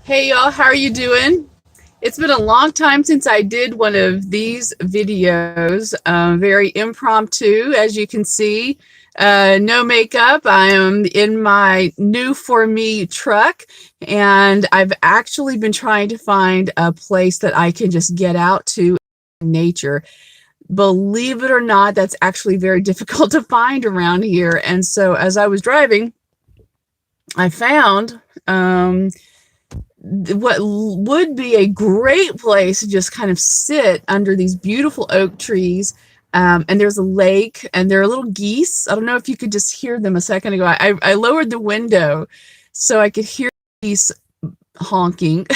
Hey y'all, how are you doing? It's been a long time since I did one of these videos. Very impromptu, as you can see. No makeup. I am in my new for me truck, and I've actually been trying to find a place that I can just get out to in nature. Believe it or not, that's actually very difficult to find around here. And so as I was driving, I found what would be a great place to just kind of sit under these beautiful oak trees. And there's a lake and there are little geese. I don't know if you could just hear them a second ago. I lowered the window so I could hear geese honking.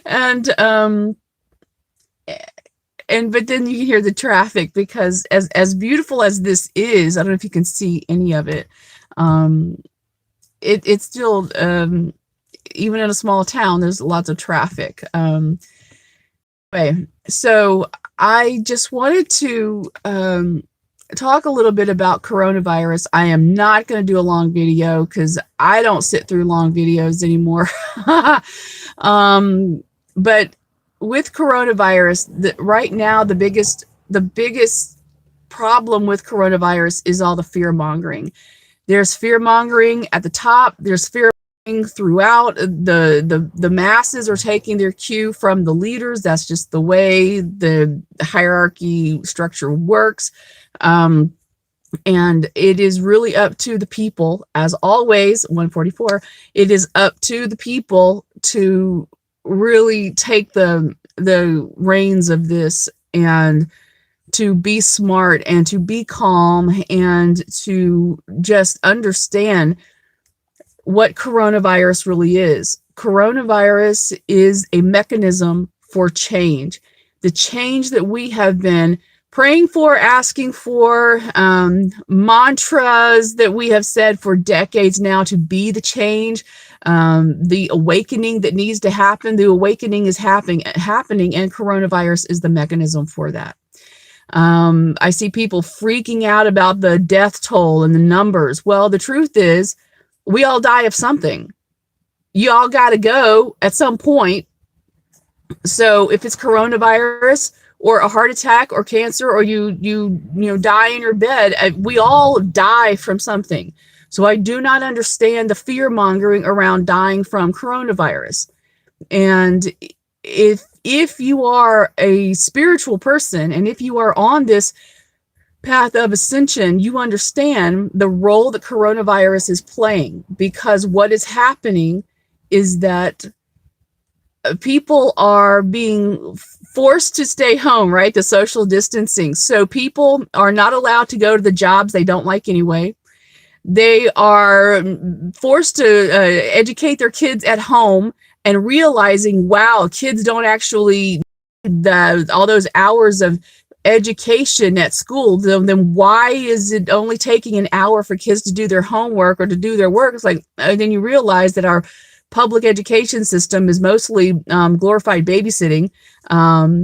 and but then you can hear the traffic because as beautiful as this is, I don't know if you can see any of it. It's still even in a small town, there's lots of traffic. Anyway, so I just wanted to talk a little bit about coronavirus. I am not going to do a long video because I don't sit through long videos anymore. But with coronavirus, right now, the biggest problem with coronavirus is all the fear mongering. There's fear mongering at the top. There's fear throughout. The masses are taking their cue from the leaders. That's just the way the hierarchy structure works. And it is really up to the people, as always. 144. It is up to the people to really take the reins of this and to be smart and to be calm and to just understand what coronavirus really is. Coronavirus is a mechanism for change. The change that we have been praying for, asking for, mantras that we have said for decades now to be the change, the awakening that needs to happen. The awakening is happening, and coronavirus is the mechanism for that. I see people freaking out about the death toll and the numbers. Well, the truth is, we all die of something. You all got to go at some point. So if it's coronavirus or a heart attack or cancer, or you die in your bed, we all die from something. So I do not understand the fear mongering around dying from coronavirus. And if you are a spiritual person, and if you are on this path of ascension, you understand the role that coronavirus is playing, because what is happening is that people are being forced to stay home, right? The social distancing. So people are not allowed to go to the jobs they don't like anyway. They are forced to educate their kids at home, and realizing, wow, kids don't actually all those hours of education at school, then why is it only taking an hour for kids to do their homework or to do their work? It's like, and then you realize that our public education system is mostly glorified babysitting,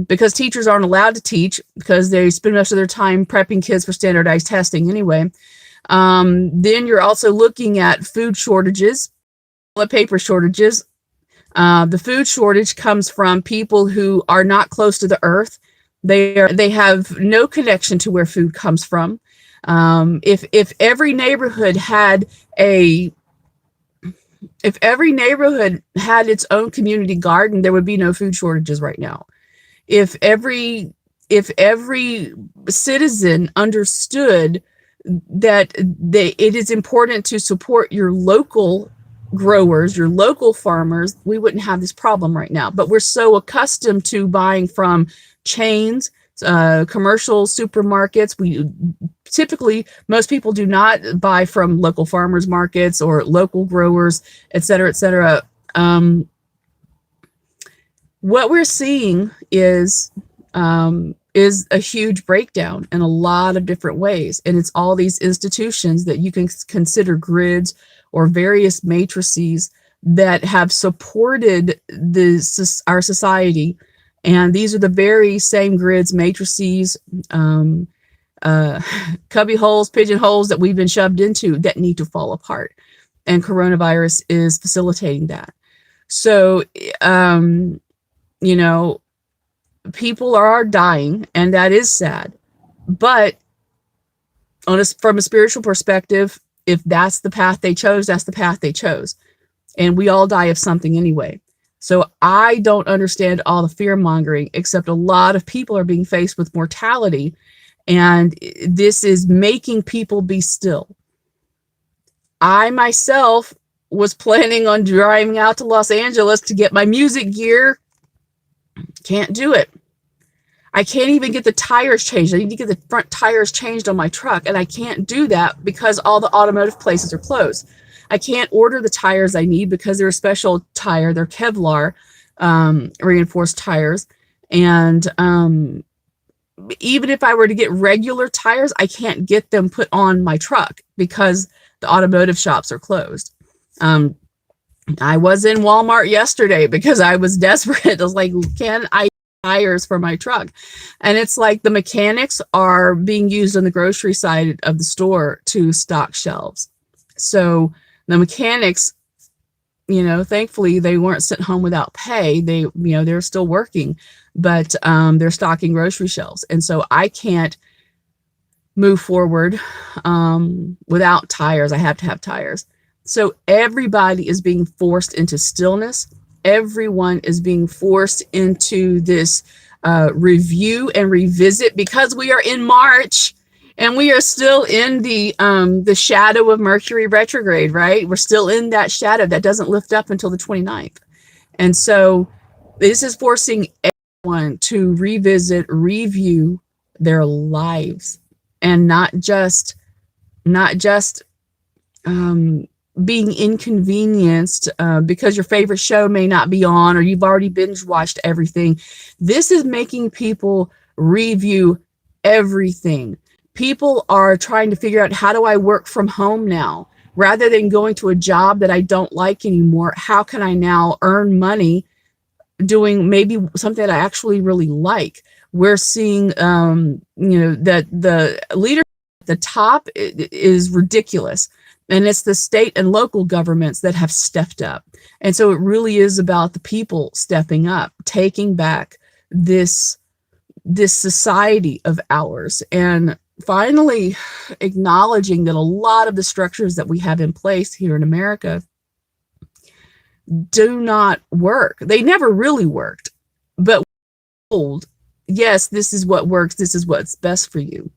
because teachers aren't allowed to teach because they spend most of their time prepping kids for standardized testing anyway. Then you're also looking at food shortages, toilet paper shortages. The food shortage comes from people who are not close to the earth. They have no connection to where food comes from. If every neighborhood had its own community garden, there would be no food shortages right now. If every citizen understood that it is important to support your local growers, your local farmers, we wouldn't have this problem right now. But we're so accustomed to buying from chains, commercial supermarkets. Most people do not buy from local farmers markets or local growers, et cetera, et cetera. What we're seeing is a huge breakdown in a lot of different ways. And it's all these institutions that you can consider grids or various matrices that have supported our society. And these are the very same grids, matrices, cubby holes, pigeonholes that we've been shoved into that need to fall apart. And coronavirus is facilitating that. So, you know, people are dying, and that is sad. But from a spiritual perspective, if that's the path they chose, that's the path they chose. And we all die of something anyway. So I don't understand all the fear mongering, except a lot of people are being faced with mortality. And this is making people be still. I myself was planning on driving out to Los Angeles to get my music gear. Can't do it. I can't even get the tires changed. I need to get the front tires changed on my truck, and I can't do that because all the automotive places are closed. I can't order the tires I need because they're a special tire. They're Kevlar reinforced tires. And even if I were to get regular tires, I can't get them put on my truck because the automotive shops are closed. I was in Walmart yesterday because I was desperate. I was like, can I tires for my truck? And it's like the mechanics are being used on the grocery side of the store to stock shelves. So the mechanics, you know, thankfully they weren't sent home without pay. They, you know, they're still working, but they're stocking grocery shelves. And so I can't move forward without tires. I have to have tires. So everybody is being forced into stillness. Everyone is being forced into this review and revisit, because we are in March and we are still in the shadow of Mercury retrograde, right? We're still in that shadow that doesn't lift up until the 29th. And so this is forcing everyone to revisit, review their lives, and not just being inconvenienced because your favorite show may not be on, or you've already binge watched everything. This is making people review everything. People are trying to figure out, how do I work from home now? Rather than going to a job that I don't like anymore, how can I now earn money doing maybe something that I actually really like? We're seeing, you know, that the leadership at the top is ridiculous. And it's the state and local governments that have stepped up. And so it really is about the people stepping up, taking back this society of ours, and finally acknowledging that a lot of the structures that we have in place here in America do not work. They never really worked, but we're told, yes, this is what works. This is what's best for you.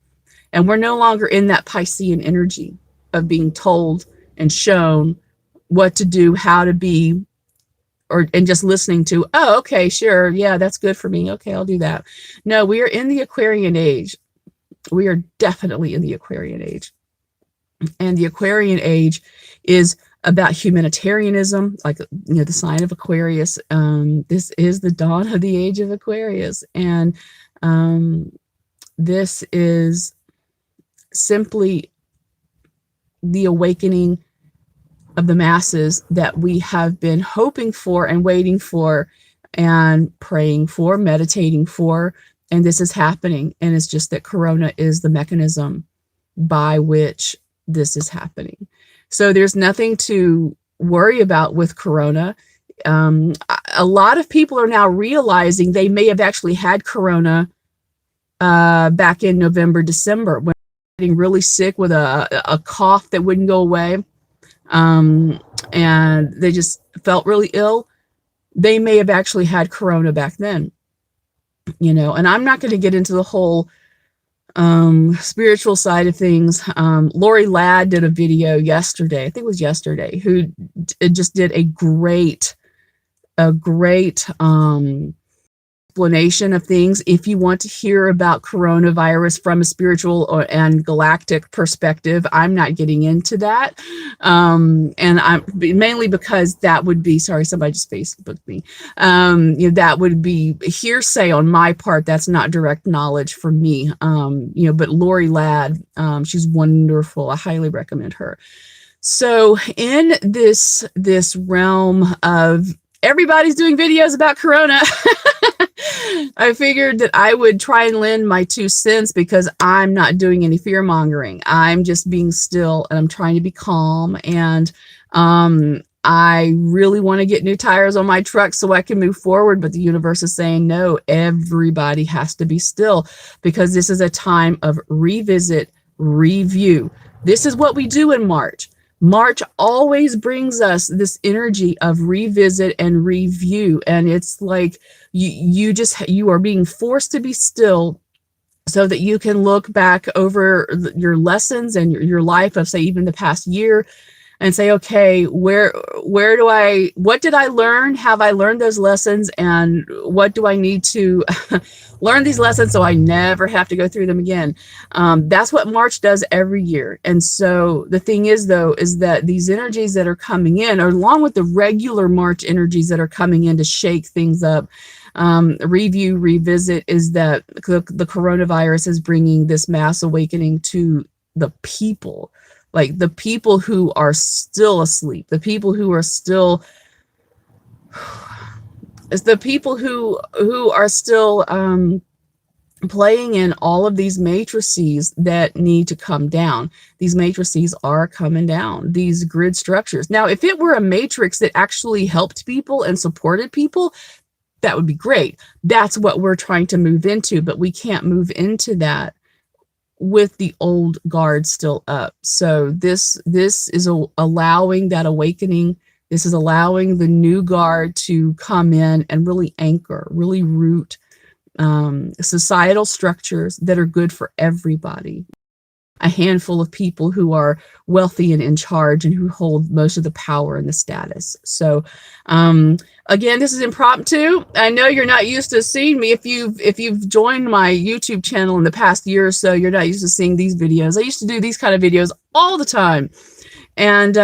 And we're no longer in that Piscean energy of being told and shown what to do, how to be, and just listening to, oh, okay, sure, yeah, that's good for me. Okay, I'll do that. No, we are in the Aquarian age. We are definitely in the Aquarian age. And the Aquarian age is about humanitarianism, like, you know, the sign of Aquarius. This is the dawn of the age of Aquarius. And this is simply the awakening of the masses that we have been hoping for and waiting for and praying for, meditating for. And this is happening. And it's just that Corona is the mechanism by which this is happening. So there's nothing to worry about with Corona. A lot of people are now realizing they may have actually had Corona back in November, December, when getting really sick with a cough that wouldn't go away, and they just felt really ill. They may have actually had Corona back then, you know. And I'm not going to get into the whole spiritual side of things. Lori Ladd did a video yesterday, I think it was yesterday, who just did a great explanation of things. If you want to hear about coronavirus from a spiritual and galactic perspective, I'm not getting into that. And I'm mainly because that would be, sorry, somebody just Facebooked me. You know, that would be hearsay on my part. That's not direct knowledge for me. You know, but Lori Ladd, she's wonderful. I highly recommend her. So in this realm of everybody's doing videos about Corona, I figured that I would try and lend my 2 cents, because I'm not doing any fear mongering. I'm just being still, and I'm trying to be calm. And I really want to get new tires on my truck so I can move forward, but the universe is saying, no, everybody has to be still, because this is a time of revisit, review. This is what we do in March. March always brings us this energy of revisit and review. And it's like you are being forced to be still so that you can look back over your lessons and your life of, say, even the past year, and say, okay, what did I learn? Have I learned those lessons? And what do I need to learn these lessons so I never have to go through them again? That's what March does every year. And so the thing is, though, is that these energies that are coming in, or along with the regular March energies that are coming in to shake things up, review, revisit, is that the coronavirus is bringing this mass awakening to the people. Like the people who are still asleep, the people who are still, it's the people who are still playing in all of these matrices that need to come down. These matrices are coming down, these grid structures. Now, if it were a matrix that actually helped people and supported people, that would be great. That's what we're trying to move into, but we can't move into that with the old guard still up. So this is allowing that awakening. This is allowing the new guard to come in and really anchor, really root societal structures that are good for everybody. A handful of people who are wealthy and in charge and who hold most of the power and the status. So again, this is impromptu. I know you're not used to seeing me. If you've joined my YouTube channel in the past year or so, you're not used to seeing these videos. I used to do these kind of videos all the time. And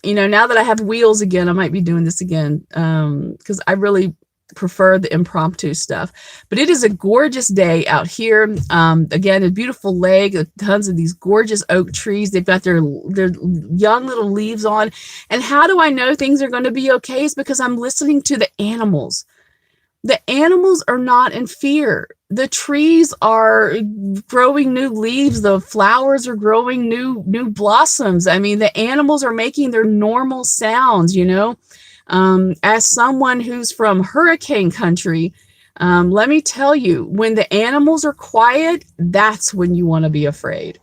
you know, now that I have wheels again, I might be doing this again, because I really prefer the impromptu stuff. But it is a gorgeous day out here. Again, a beautiful lake, tons of these gorgeous oak trees. They've got their young little leaves on. And how do I know things are going to be okay? Is because I'm listening to the animals. The animals are not in fear. The trees are growing new leaves. The flowers are growing new blossoms. I mean, the animals are making their normal sounds, you know. As someone who's from hurricane country, let me tell you, when the animals are quiet, that's when you want to be afraid.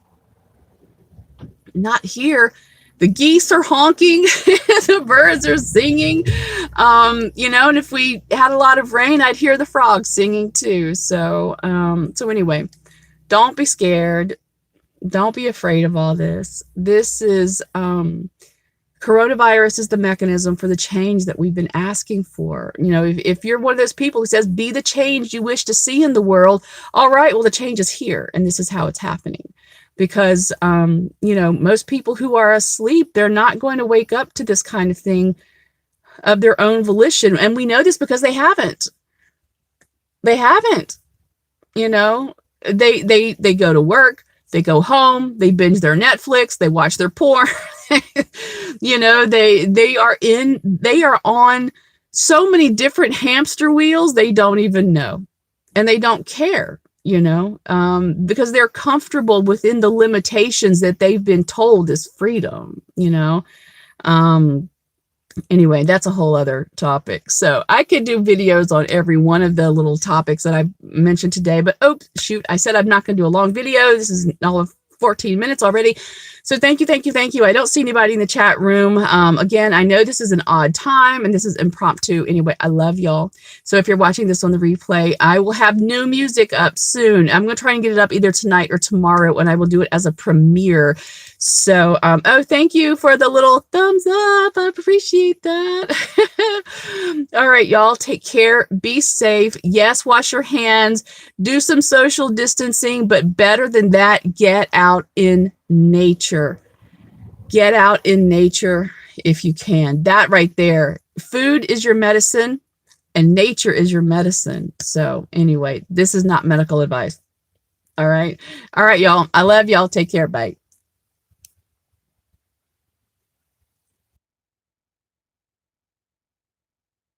Not here. The geese are honking, the birds are singing, you know, and if we had a lot of rain, I'd hear the frogs singing too. So, so anyway, don't be scared. Don't be afraid of all this. This is, coronavirus is the mechanism for the change that we've been asking for. You know, if you're one of those people who says, be the change you wish to see in the world, all right, well, the change is here, and this is how it's happening. Because, you know, most people who are asleep, they're not going to wake up to this kind of thing of their own volition. And we know this because they haven't. They haven't. You know, they go to work, they go home, they binge their Netflix, they watch their porn. You know, they are on so many different hamster wheels, they don't even know, and they don't care, you know, because they're comfortable within the limitations that they've been told is freedom, you know. Anyway, that's a whole other topic. So I could do videos on every one of the little topics that I mentioned today, but oh shoot, I said I'm not going to do a long video. This is all of 14 minutes already. So thank you, thank you, thank you. I don't see anybody in the chat room. Again, I know this is an odd time and this is impromptu. Anyway, I love y'all. So if you're watching this on the replay, I will have new music up soon. I'm going to try and get it up either tonight or tomorrow, and I will do it as a premiere. So, oh, thank you for the little thumbs up. I appreciate that. All right, y'all, take care. Be safe. Yes, wash your hands. Do some social distancing, but better than that, get out in nature. Get out in nature if you can. That right there. Food is your medicine and nature is your medicine. So anyway, this is not medical advice. All right. All right, y'all. I love y'all. Take care. Bye.